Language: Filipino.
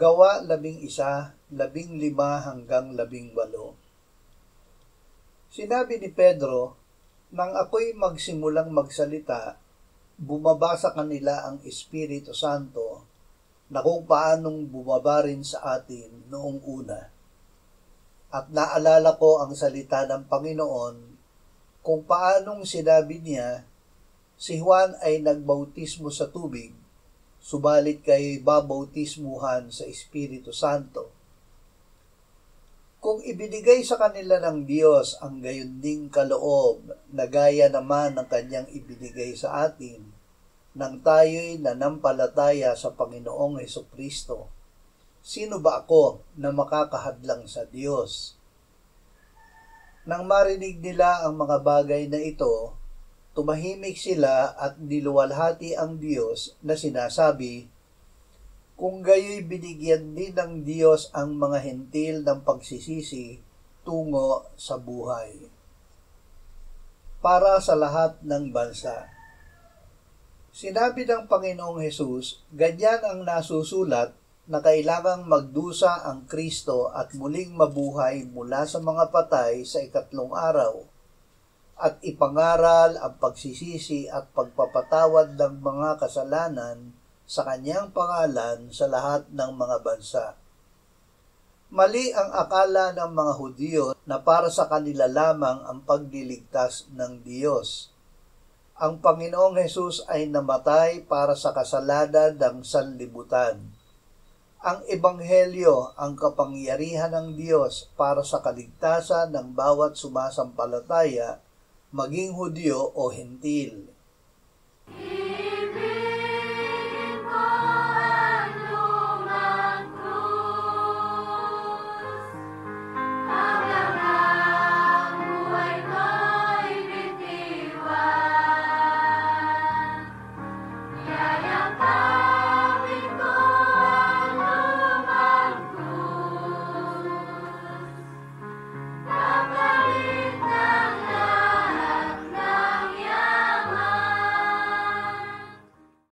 Gawa 11, 15 hanggang 18. Sinabi ni Pedro, nang ako'y magsimulang magsalita, bumaba sa kanila ang Espiritu Santo na kung paanong bumaba rin sa atin noong una. At naalala ko ang salita ng Panginoon kung paanong sinabi niya, si Juan ay nagbautismo sa tubig, subalit kayo'y babautismuhan sa Espiritu Santo. Kung ibinigay sa kanila ng Diyos ang gayon ding kaloob na gaya naman ng kanyang ibinigay sa atin, nang tayo'y nanampalataya sa Panginoong Hesukristo, sino ba ako na makakahadlang sa Diyos? Nang marinig nila ang mga bagay na ito, tumahimik sila at niluwalhati ang Diyos na sinasabi, kung gayo'y binigyan din ng Diyos ang mga hentil ng pagsisisi tungo sa buhay. Para sa lahat ng bansa. Sinabi ng Panginoong Hesus, ganyan ang nasusulat na kailangang magdusa ang Kristo at muling mabuhay mula sa mga patay sa 3 araw, at ipangaral ang pagsisisi at pagpapatawad ng mga kasalanan sa kanyang pangalan sa lahat ng mga bansa. Mali ang akala ng mga Hudyo na para sa kanila lamang ang pagliligtas ng Diyos. Ang Panginoong Hesus ay namatay para sa kasalanan ng sanlibutan. Ang Ebanghelyo ang kapangyarihan ng Diyos para sa kaligtasan ng bawat sumasampalataya, maging Hudyo o Hentil.